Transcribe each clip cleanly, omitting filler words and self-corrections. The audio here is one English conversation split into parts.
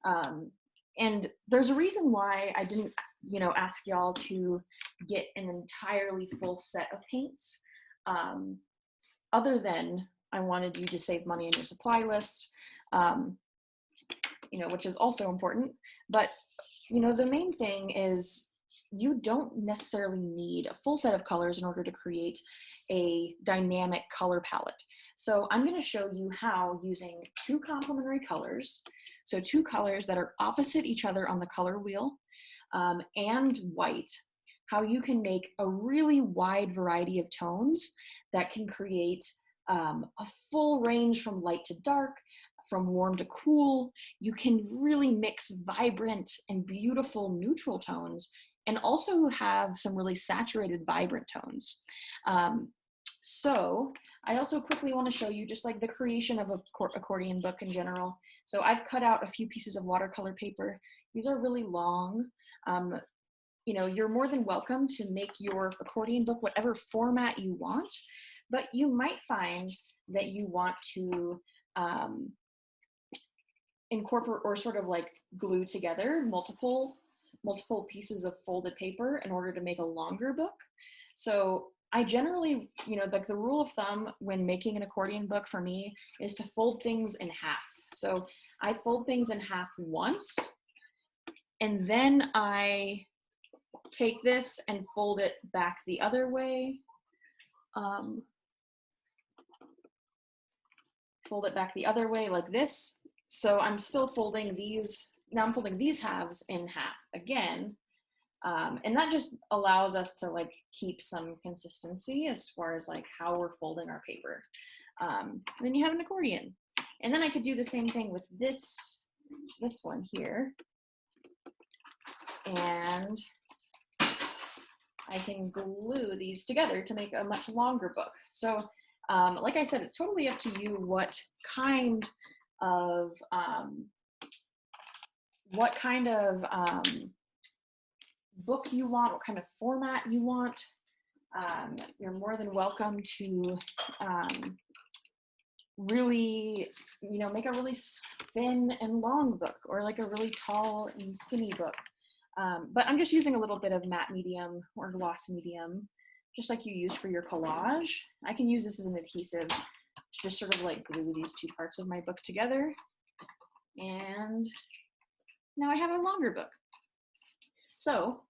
And there's a reason why I didn't, ask y'all to get an entirely full set of paints, other than I wanted you to save money in your supply list, um, which is also important. But, the main thing is you don't necessarily need a full set of colors in order to create a dynamic color palette. So I'm going to show you how, using two complementary colors, so two colors that are opposite each other on the color wheel, and white, how you can make a really wide variety of tones that can create a full range from light to dark, from warm to cool. You can really mix vibrant and beautiful neutral tones and also have some really saturated, vibrant tones. So I also quickly want to show you just like the creation of a accordion book in general. So I've cut out a few pieces of watercolor paper. These are really long. You're more than welcome to make your accordion book whatever format you want, but you might find that you want to incorporate or sort of like glue together multiple pieces of folded paper in order to make a longer book. So I generally, like the rule of thumb when making an accordion book for me is to fold things in half. So I fold things in half once, and then I take this and fold it back the other way. Fold it back the other way like this. So I'm still folding these, now I'm folding these halves in half again. And that just allows us to like keep some consistency as far as like how we're folding our paper. Then you have an accordion. And then I could do the same thing with this one here. And I can glue these together to make a much longer book. So like I said, it's totally up to you what kind of book you want, what kind of format you want. You're more than welcome to really, make a really thin and long book, or like a really tall and skinny book. But I'm just using a little bit of matte medium or gloss medium, just like you use for your collage. I can use this as an adhesive to just sort of like glue these two parts of my book together. And now I have a longer book. So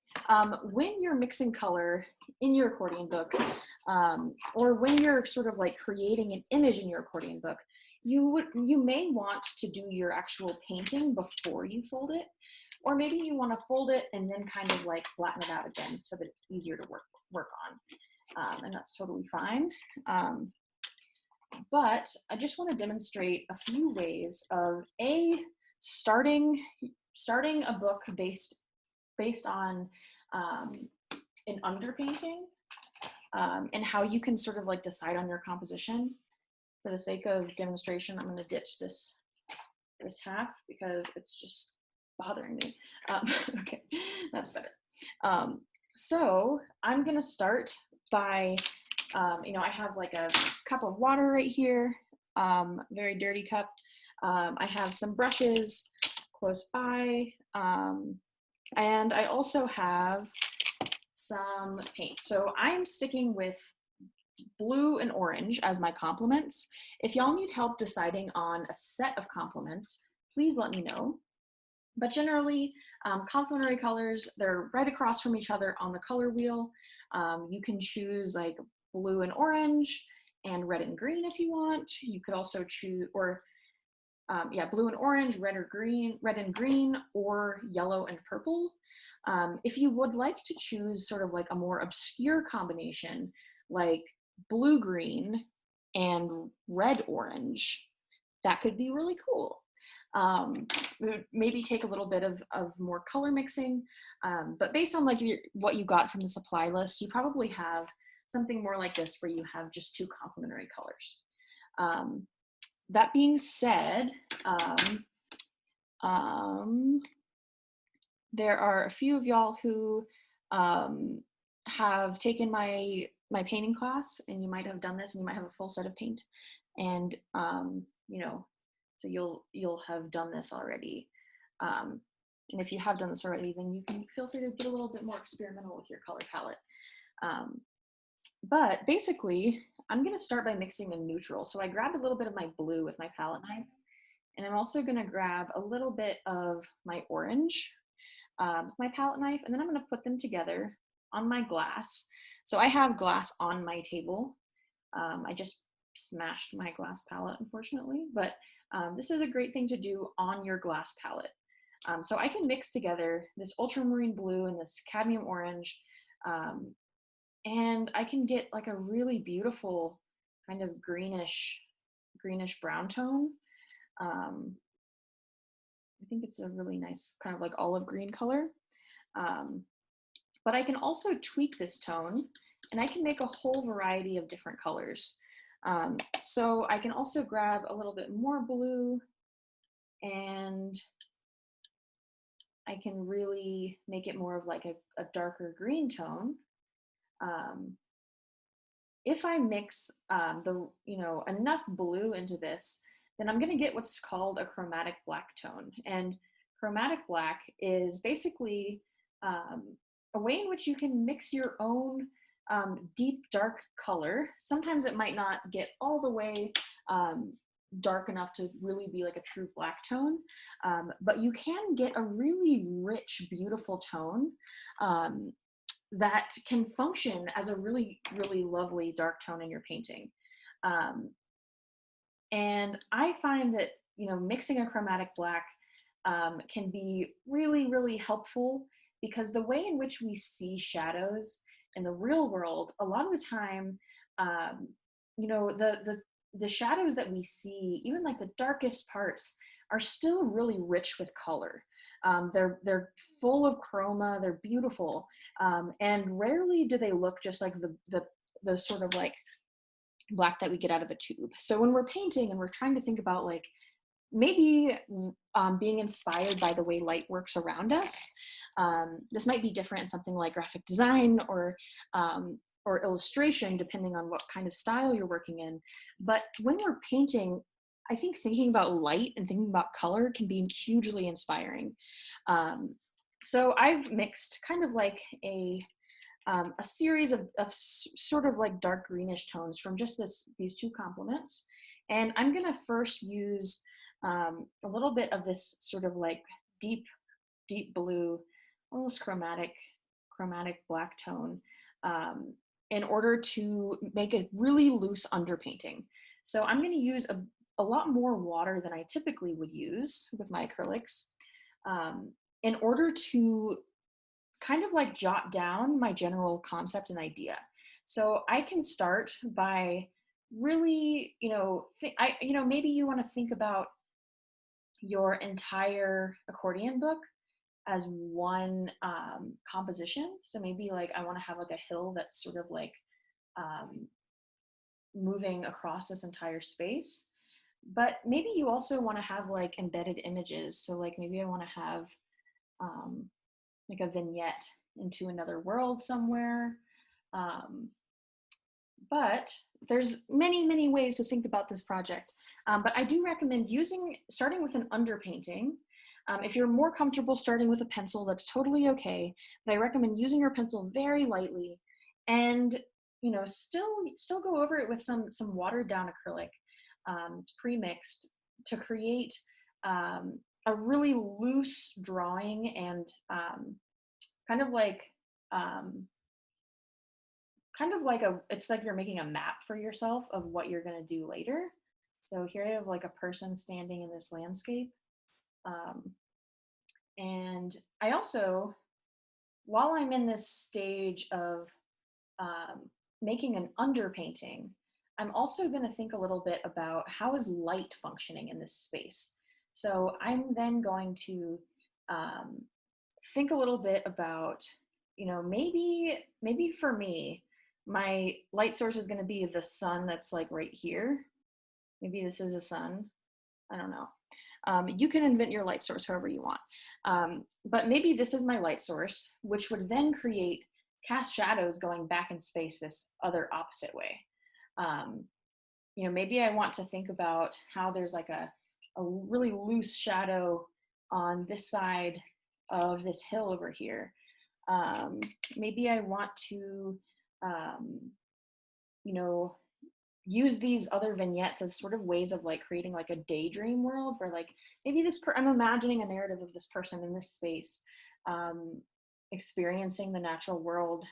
when you're mixing color in your accordion book, or when you're sort of like creating an image in your accordion book, you may want to do your actual painting before you fold it, or maybe you want to fold it and then kind of like flatten it out again so that it's easier to work on, and that's totally fine. But I just want to demonstrate a few ways of starting a book based on an underpainting, and how you can sort of like decide on your composition. For the sake of demonstration, I'm going to ditch this half because it's just bothering me. Okay, that's better. So I'm going to start by, I have like a cup of water right here, very dirty cup. I have some brushes close by, and I also have some paint. So I'm sticking with blue and orange as my complements. If y'all need help deciding on a set of complements, please let me know. But generally, complementary colors, they're right across from each other on the color wheel. You can choose like blue and orange and red and green if you want. You could also choose, or blue and orange, red and green, or yellow and purple. If you would like to choose sort of like a more obscure combination, like blue-green and red-orange, that could be really cool. Maybe take a little bit of more color mixing, but based on like what you got from the supply list, you probably have something more like this where you have just two complementary colors. That being said, there are a few of y'all who have taken my painting class, and you might have done this, and you might have a full set of paint, and so you'll have done this already. And if you have done this already, then you can feel free to get a little bit more experimental with your color palette. Um, but basically, I'm going to start by mixing a neutral. So I grabbed a little bit of my blue with my palette knife, and I'm also going to grab a little bit of my orange with my palette knife, and then I'm going to put them together on my glass. So I have glass on my table. I just smashed my glass palette, unfortunately, but this is a great thing to do on your glass palette. So I can mix together this ultramarine blue and this cadmium orange, and I can get like a really beautiful kind of greenish brown tone. I think it's a really nice kind of like olive green color. Um, but I can also tweak this tone, and I can make a whole variety of different colors. So I can also grab a little bit more blue, and I can really make it more of like a darker green tone. If I mix enough blue into this, then I'm going to get what's called a chromatic black tone. And chromatic black is basically a way in which you can mix your own deep dark color. Sometimes it might not get all the way dark enough to really be like a true black tone, but you can get a really rich, beautiful tone that can function as a really, really lovely dark tone in your painting. And I find that, mixing a chromatic black can be really, really helpful, because the way in which we see shadows in the real world, a lot of the time, the shadows that we see, even like the darkest parts, are still really rich with color. They're full of chroma. They're beautiful, and rarely do they look just like the sort of like black that we get out of a tube. So when we're painting and we're trying to think about like maybe being inspired by the way light works around us, this might be different in something like graphic design or illustration, depending on what kind of style you're working in. But when we're painting, I think thinking about light and thinking about color can be hugely inspiring. So I've mixed kind of like a series of sort of like dark greenish tones from just these two complements. And I'm gonna first use a little bit of this sort of like deep blue, almost chromatic black tone, in order to make a really loose underpainting. So I'm gonna use a lot more water than I typically would use with my acrylics, in order to kind of like jot down my general concept and idea. So I can start by really, maybe you want to think about your entire accordion book as one composition. So maybe like I want to have like a hill that's sort of like moving across this entire space. But maybe you also want to have like embedded images. So like maybe I want to have like a vignette into another world somewhere. But there's many, many ways to think about this project. But I do recommend starting with an underpainting. If you're more comfortable starting with a pencil, that's totally okay. But I recommend using your pencil very lightly, and still go over it with some watered down acrylic. It's pre-mixed to create a really loose drawing, and kind of like it's like you're making a map for yourself of what you're going to do later. So here I have like a person standing in this landscape. And I also, while I'm in this stage of making an underpainting, I'm also going to think a little bit about how is light functioning in this space. So I'm then going to think a little bit about, maybe for me, my light source is going to be the sun that's like right here. Maybe this is a sun. I don't know. You can invent your light source however you want. But maybe this is my light source, which would then cast shadows going back in space this other opposite way. Maybe I want to think about how there's like a really loose shadow on this side of this hill over here. Maybe I want to, um, you know, use these other vignettes as sort of ways of like creating like a daydream world where like maybe I'm imagining a narrative of this person in this space, um, experiencing the natural world.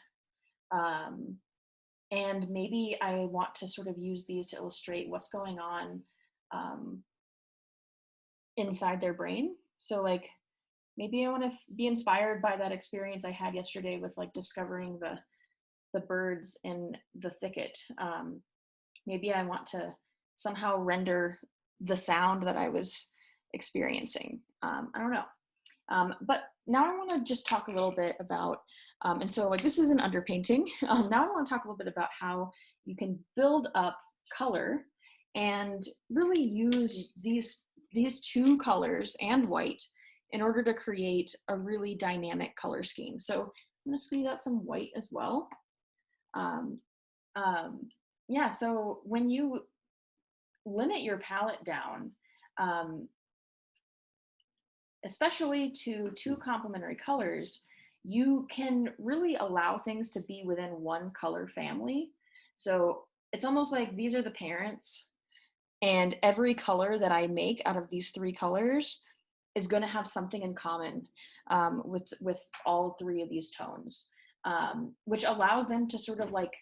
Um, and maybe I want to sort of use these to illustrate what's going on um, inside their brain. So like maybe I want to be inspired by that experience I had yesterday with like discovering the birds in the thicket. Maybe I want to somehow render the sound that I was experiencing. I don't know. But now I want to just talk a little bit about, and so like this is an underpainting. Now I want to talk a little bit about how you can build up color and really use these two colors and white in order to create a really dynamic color scheme. So I'm going to squeeze out some white as well. Um, um, yeah, so when you limit your palette down, um, especially to two complementary colors, you can really allow things to be within one color family. So it's almost like these are the parents, and every color that I make out of these three colors is going to have something in common with all three of these tones, which allows them to sort of like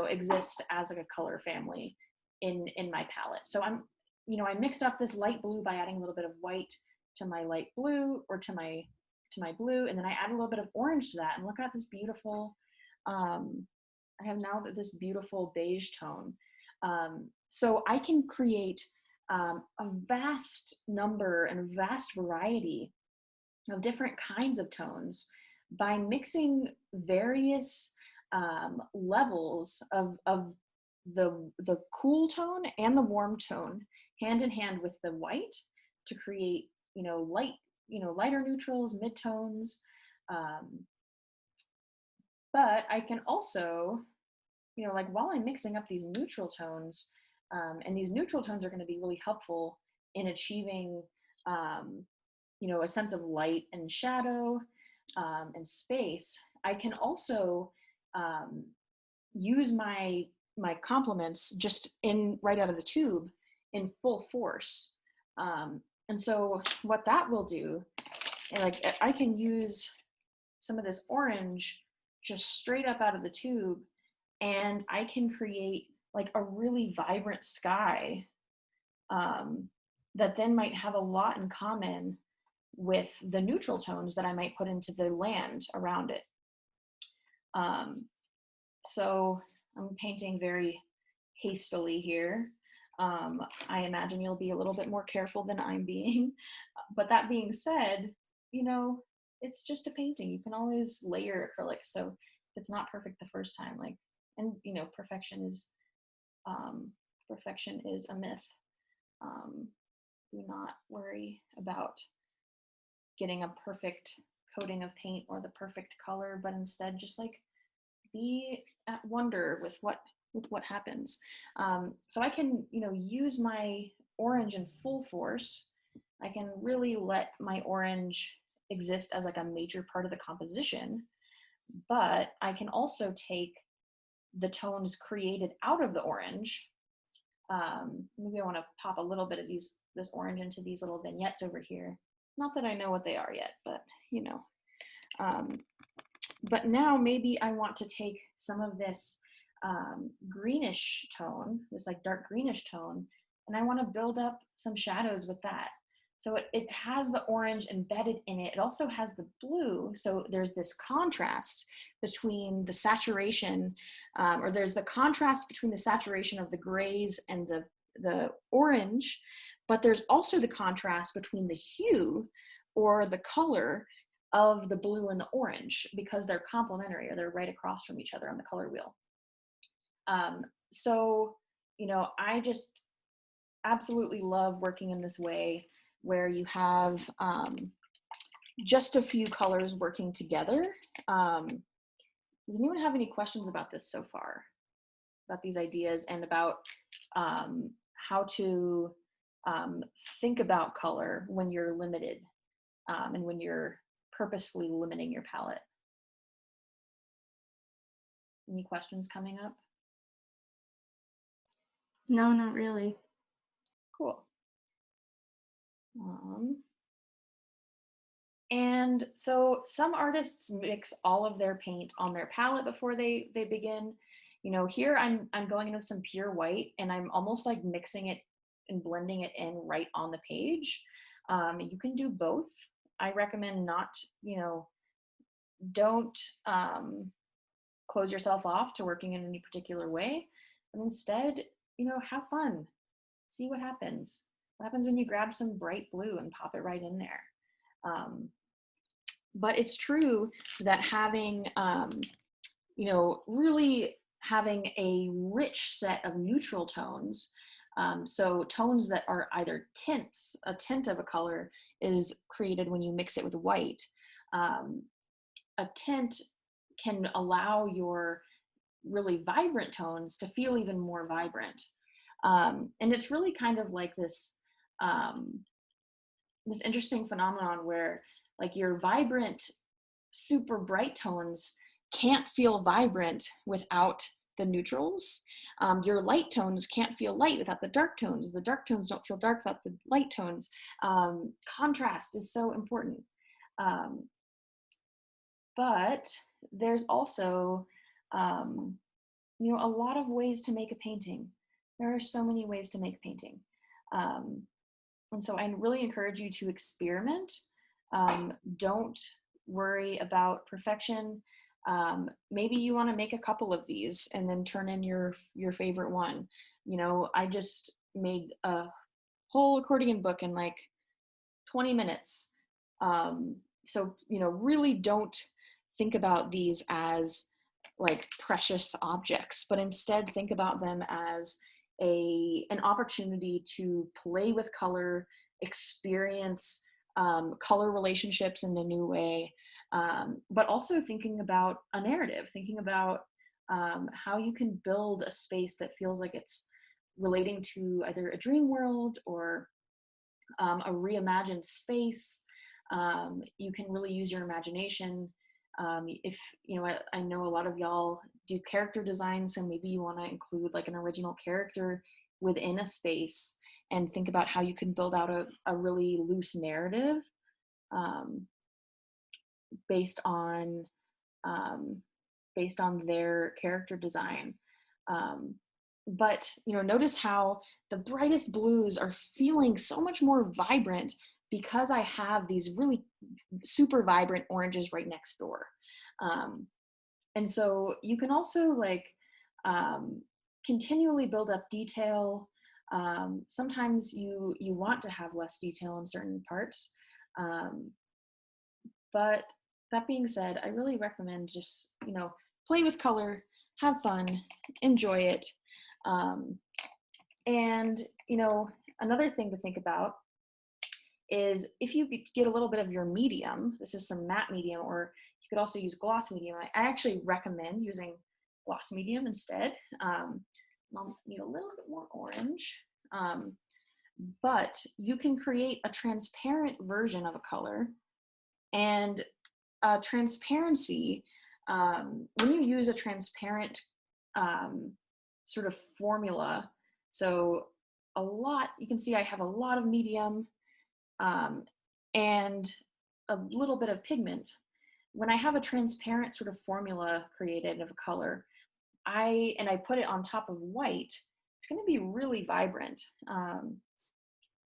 exist as like a color family in my palette. So I mixed up this light blue by adding a little bit of white to my light blue or to my blue, and then I add a little bit of orange to that, and look at this beautiful. I have now this beautiful beige tone. So I can create a vast number and a vast variety of different kinds of tones by mixing various levels of the cool tone and the warm tone hand in hand with the white to create lighter neutrals, midtones. Um, but I can also, like while I'm mixing up these neutral tones, and these neutral tones are going to be really helpful in achieving, a sense of light and shadow and space. I can also use my complements just in right out of the tube in full force. And so what that will do, and like I can use some of this orange just straight up out of the tube, and I can create like a really vibrant sky that then might have a lot in common with the neutral tones that I might put into the land around it. Um, so I'm painting very hastily here. I imagine you'll be a little bit more careful than I'm being. But that being said, it's just a painting. You can always layer acrylics. So it's not perfect the first time. And perfection is a myth. Do not worry about getting a perfect coating of paint or the perfect color, but instead just like be at wonder with what happens. So I can use my orange in full force. I can really let my orange exist as like a major part of the composition, but I can also take the tones created out of the orange. Maybe I want to pop a little bit of this orange into these little vignettes over here. Not that I know what they are yet, but but now maybe I want to take some of this greenish tone, this like dark greenish tone, and I want to build up some shadows with that. So it has the orange embedded in it. It also has the blue. So there's this contrast between the saturation, or there's the contrast between the saturation of the grays and the orange, but there's also the contrast between the hue or the color of the blue and the orange because they're complementary, or they're right across from each other on the color wheel. So, I just absolutely love working in this way where you have just a few colors working together. Does anyone have any questions about this so far? About these ideas and about how to think about color when you're limited and when you're purposefully limiting your palette. Any questions coming up? No, not really. Cool. And so some artists mix all of their paint on their palette before they begin. You know, here I'm going in with some pure white, and I'm almost like mixing it and blending it in right on the page. You can do both. I recommend not, you know, don't close yourself off to working in any particular way, but instead, you know, have fun. See what happens. What happens when you grab some bright blue and pop it right in there? But it's true that having, you know, really having a rich set of neutral tones, so tones that are either tints, a tint of a color is created when you mix it with white. A tint can allow your really vibrant tones to feel even more vibrant. And it's really kind of like this, this interesting phenomenon where like your vibrant, super bright tones can't feel vibrant without the neutrals. Your light tones can't feel light without the dark tones. The dark tones don't feel dark without the light tones. Contrast is so important. But there's also, you know, a lot of ways to make a painting. There are so many ways to make a painting. And so I really encourage you to experiment. Don't worry about perfection. Maybe you want to make a couple of these and then turn in your favorite one. You know, I just made a whole accordion book in like 20 minutes. So, you know, really don't think about these as like precious objects, but instead think about them as an opportunity to play with color, experience color relationships in a new way, but also thinking about a narrative, thinking about how you can build a space that feels like it's relating to either a dream world or a reimagined space. You can really use your imagination. If you know, I know a lot of y'all do character design, so maybe you want to include like an original character within a space and think about how you can build out a really loose narrative based on their character design. But you know, notice how the brightest blues are feeling so much more vibrant because I have these really super vibrant oranges right next door. And so you can also like continually build up detail. Sometimes you want to have less detail in certain parts. But that being said, I really recommend just, you know, play with color, have fun, enjoy it. And, you know, another thing to think about is if you get a little bit of your medium, this is some matte medium, or you could also use gloss medium. I actually recommend using gloss medium instead. I'll need a little bit more orange. But you can create a transparent version of a color. And transparency, when you use a transparent sort of formula, so a lot, you can see I have a lot of medium and a little bit of pigment. When I have a transparent sort of formula created of a color, I put it on top of white, it's going to be really vibrant.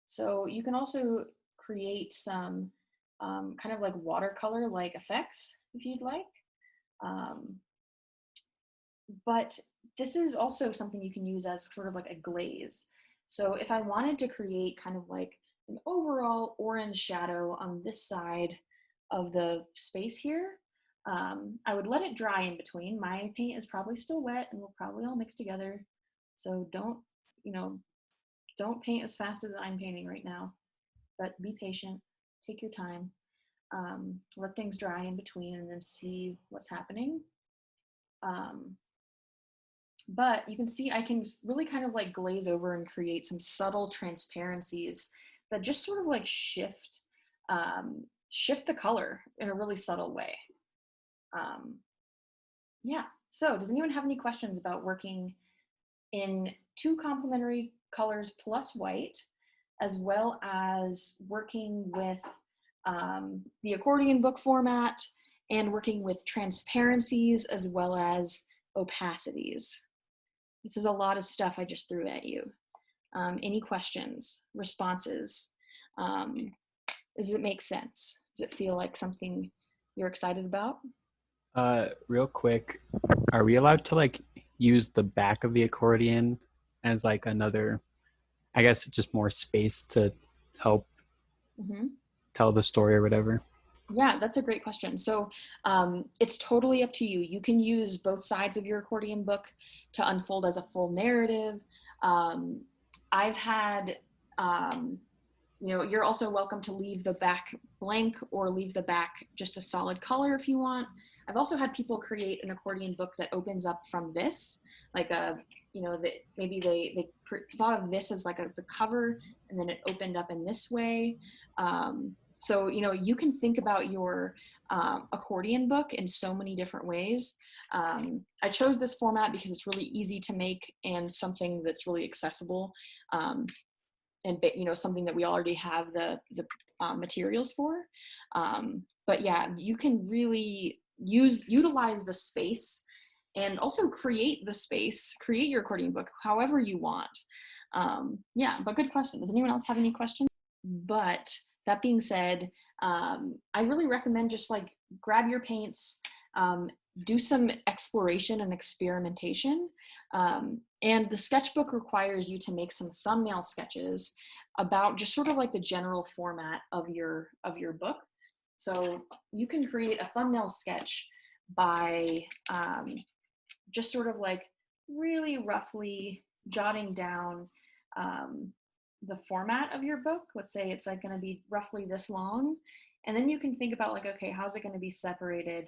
So you can also create some kind of like watercolor-like effects if you'd like. But this is also something you can use as sort of like a glaze. So if I wanted to create kind of like an overall orange shadow on this side of the space here, I would let it dry in between. My paint is probably still wet and will probably all mix together. So don't, you know, don't paint as fast as I'm painting right now, but be patient, take your time, let things dry in between and then see what's happening. But you can see I can really kind of like glaze over and create some subtle transparencies that just sort of like shift shift the color in a really subtle way. Um, yeah. So does anyone have any questions about working in two complementary colors plus white, as well as working with the accordion book format and working with transparencies as well as opacities? This is a lot of stuff I just threw at you. Any questions, responses? Does it make sense? Does it feel like something you're excited about? Real quick, are we allowed to like use the back of the accordion as like another, I guess just more space to help Mm-hmm. tell the story or whatever? Yeah, that's a great question. So it's totally up to you. You can use both sides of your accordion book to unfold as a full narrative. Um, I've had, um, you're also welcome to leave the back blank or leave the back just a solid color if you want. I've also had people create an accordion book that opens up from this, like that maybe they thought of this as like the cover, and then it opened up in this way. So you can think about your accordion book in so many different ways. I chose this format because it's really easy to make and something that's really accessible. And something that we already have the materials for. But yeah, you can really utilize the space and also create the space, create your accordion book however you want. Yeah, but good question. Does anyone else have any questions? But that being said, I really recommend just like grab your paints, do some exploration and experimentation. And the sketchbook requires you to make some thumbnail sketches about just sort of like the general format of your book. So you can create a thumbnail sketch by just sort of like really roughly jotting down the format of your book. Let's say it's like going to be roughly this long. And then you can think about like, okay, how's it going to be separated?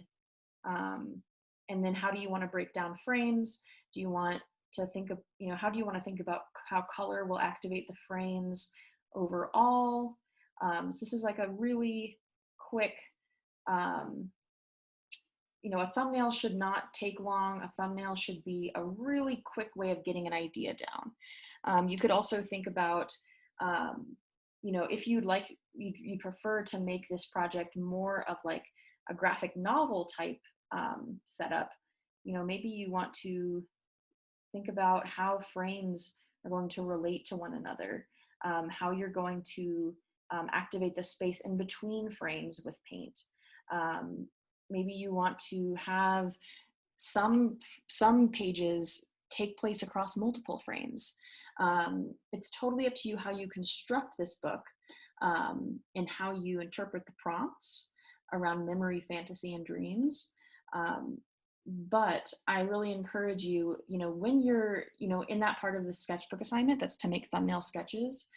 And then how do you want to break down frames? Do you want to think of, how do you want to think about how color will activate the frames overall? So this is like a really quick, um, a thumbnail should not take long. A thumbnail should be a really quick way of getting an idea down. You could also think about, if you prefer to make this project more of like a graphic novel type setup, maybe you want to think about how frames are going to relate to one another, how you're going to activate the space in between frames with paint. Maybe you want to have some pages take place across multiple frames. It's totally up to you how you construct this book, and how you interpret the prompts around memory, fantasy, and dreams. But I really encourage you, when you're, in that part of the sketchbook assignment, that's to make thumbnail sketches.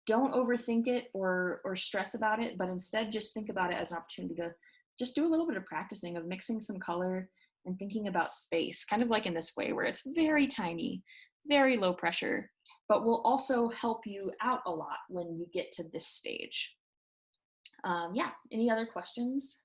Don't overthink it or stress about it, but instead just think about it as an opportunity to just do a little bit of practicing of mixing some color and thinking about space, kind of like in this way where it's very tiny, very low pressure, but will also help you out a lot when you get to this stage. Yeah, any other questions?